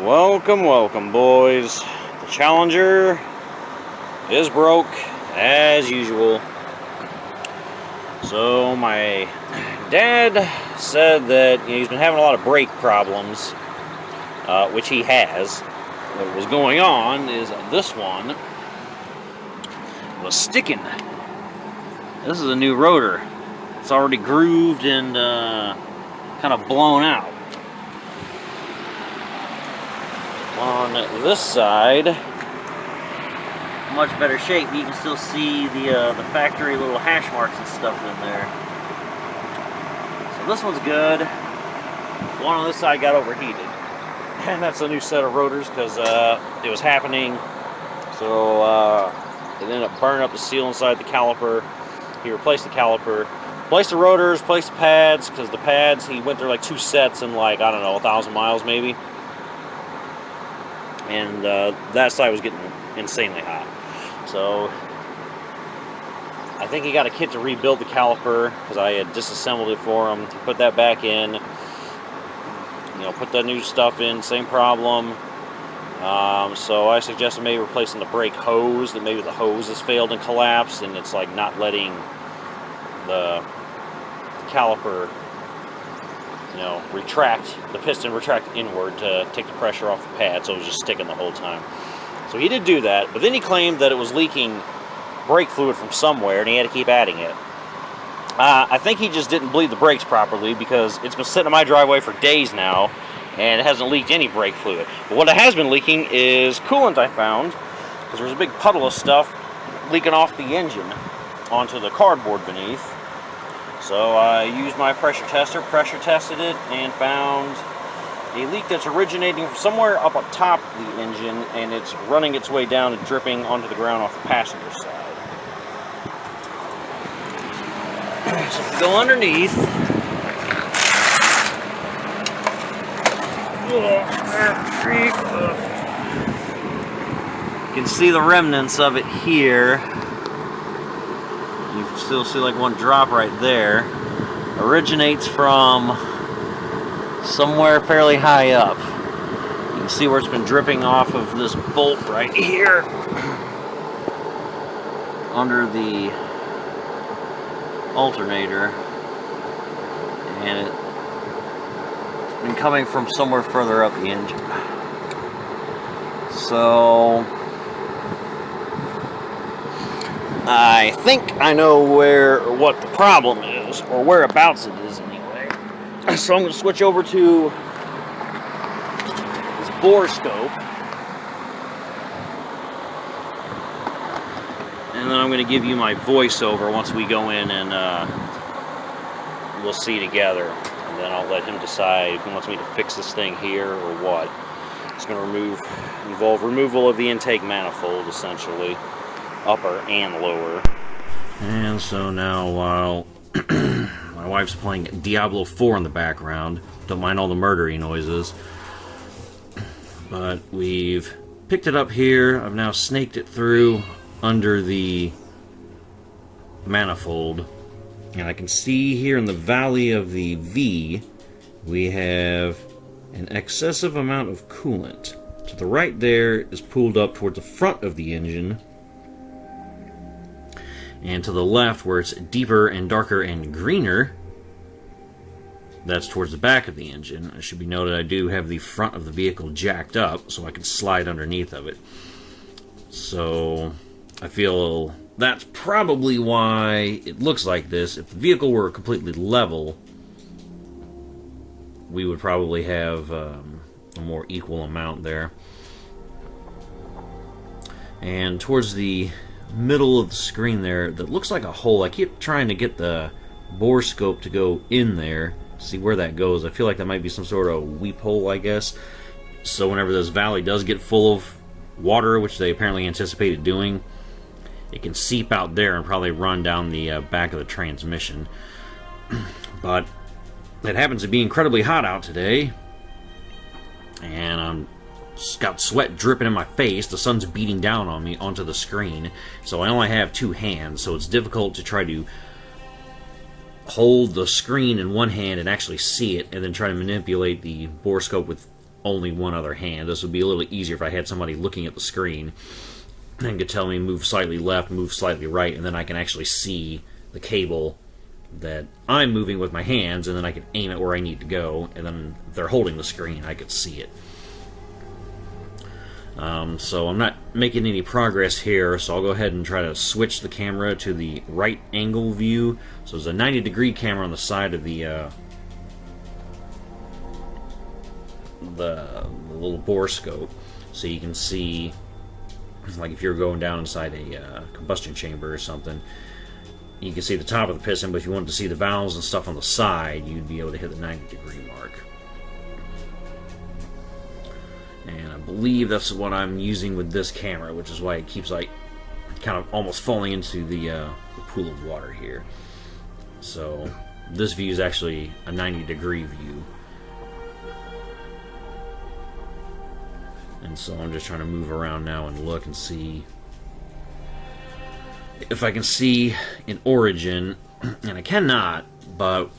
Welcome, welcome, boys. The Challenger is broke, as usual. So, my dad said that he's been having a lot of brake problems, which he has. What was going on is this one was sticking. This is a new rotor. It's already grooved and kind of blown out. On this side, much better shape. You can still see the factory little hash marks and stuff in there. So this one's good. The one on this side got overheated, and that's a new set of rotors because it was happening. So it ended up burning up the seal inside the caliper. He replaced the caliper, replaced the rotors, replaced the pads, because the pads, he went through like 2 sets in like, I don't know, 1,000 miles maybe. And that side was getting insanely hot. So I think he got a kit to rebuild the caliper because I had disassembled it for him. He put that back in, put that new stuff in, same problem. So I suggested maybe replacing the brake hose, that maybe the hose has failed and collapsed and it's like not letting the caliper the piston retract inward to take the pressure off the pad, so it was just sticking the whole time. So he did do that, but then he claimed that it was leaking brake fluid from somewhere and he had to keep adding it. I think he just didn't bleed the brakes properly because it's been sitting in my driveway for days now and it hasn't leaked any brake fluid. But what it has been leaking is coolant, I found, because there's a big puddle of stuff leaking off the engine onto the cardboard beneath. So I used my pressure tester, pressure tested it, and found a leak that's originating from somewhere up on top of the engine, and it's running its way down and dripping onto the ground off the passenger side. So if you go underneath, you can see the remnants of it here. You still see like one drop right there. Originates from somewhere fairly high up. You can see where it's been dripping off of this bolt right here under the alternator, and it's been coming from somewhere further up the engine. So I think I know what the problem is, or whereabouts it is anyway. So I'm going to switch over to this Borescope, and then I'm going to give you my voiceover once we go in and we'll see together, and then I'll let him decide if he wants me to fix this thing here or what. It's going to involve removal of the intake manifold, essentially. Upper and lower. And so now, while my wife's playing Diablo 4 in the background, don't mind all the murdery noises, but we've picked it up here. I've now snaked it through under the manifold, and I can see here in the valley of the V we have an excessive amount of coolant. To the right there is pooled up towards the front of the engine, and to the left, where it's deeper and darker and greener, that's towards the back of the engine. It should be noted I do have the front of the vehicle jacked up, so I can slide underneath of it. So I feel that's probably why it looks like this. If the vehicle were completely level, we would probably have a more equal amount there. And towards the middle of the screen there, that looks like a hole. I keep trying to get the Borescope to go in there, see where that goes. I feel like that might be some sort of weep hole, I guess. So whenever this valley does get full of water, which they apparently anticipated doing, it can seep out there and probably run down the back of the transmission. But it happens to be incredibly hot out today, and I'm got sweat dripping in my face. The sun's beating down on me onto the screen, so I only have 2 hands, so it's difficult to try to hold the screen in one hand and actually see it, and then try to manipulate the Borescope with only one other hand. This would be a little easier if I had somebody looking at the screen and could tell me move slightly left, move slightly right, and then I can actually see the cable that I'm moving with my hands, and then I can aim it where I need to go, and then if they're holding the screen, I could see it. So I'm not making any progress here, so I'll go ahead and try to switch the camera to the right angle view. So there's a 90-degree camera on the side of the little borescope, so you can see, like if you're going down inside a combustion chamber or something, you can see the top of the piston, but if you wanted to see the valves and stuff on the side, you'd be able to hit the 90-degree mark. And I believe that's what I'm using with this camera, which is why it keeps like kind of almost falling into the pool of water here. So this view is actually a 90-degree view. And so I'm just trying to move around now and look and see if I can see an origin, and I cannot, but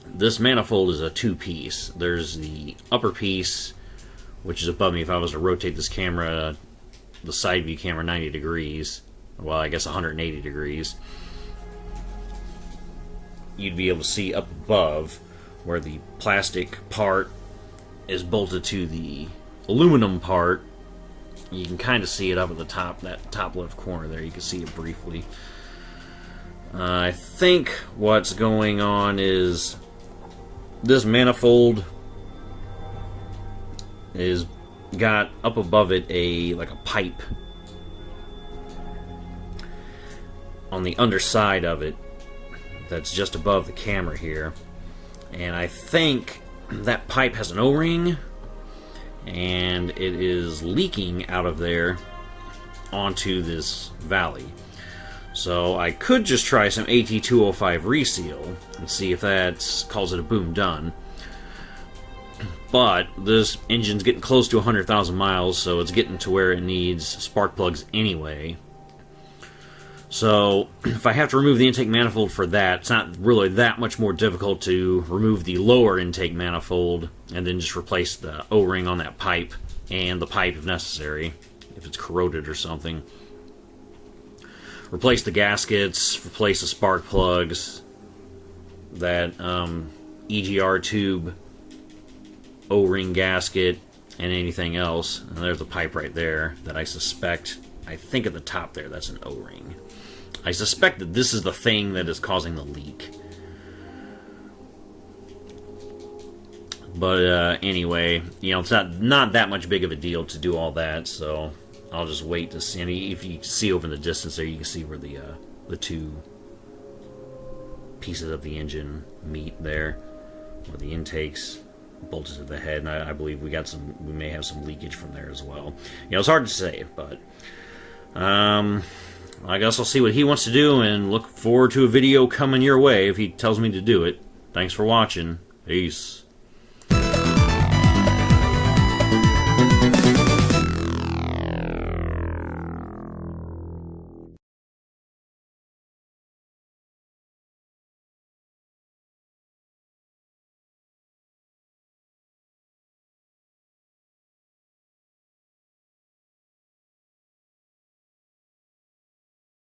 this manifold is a two-piece. There's the upper piece, which is above me. If I was to rotate this camera, the side view camera 90 degrees, well, I guess 180 degrees, you'd be able to see up above where the plastic part is bolted to the aluminum part. You can kind of see it up at the top, that top left corner there. You can see it briefly. I think what's going on is this manifold is got up above it like a pipe on the underside of it that's just above the camera here, and I think that pipe has an O-ring, and it is leaking out of there onto this valley. So I could just try some AT205 reseal and see if that calls it a boom done. But this engine's getting close to 100,000 miles, so it's getting to where it needs spark plugs anyway. So if I have to remove the intake manifold for that, it's not really that much more difficult to remove the lower intake manifold and then just replace the O-ring on that pipe, and the pipe if necessary, if it's corroded or something. Replace the gaskets, replace the spark plugs, that EGR tube, O-ring gasket, and anything else. And there's a pipe right there that I think at the top there, that's an O-ring. I suspect that this is the thing that is causing the leak. But anyway, you know, it's not that much big of a deal to do all that, so I'll just wait to see. I mean, if you see over in the distance there, you can see where the two pieces of the engine meet there, where the intakes bolted to the head, and I believe we may have some leakage from there as well. You know, it's hard to say, but I guess I'll see what he wants to do and look forward to a video coming your way if he tells me to do it. Thanks for watching. Peace.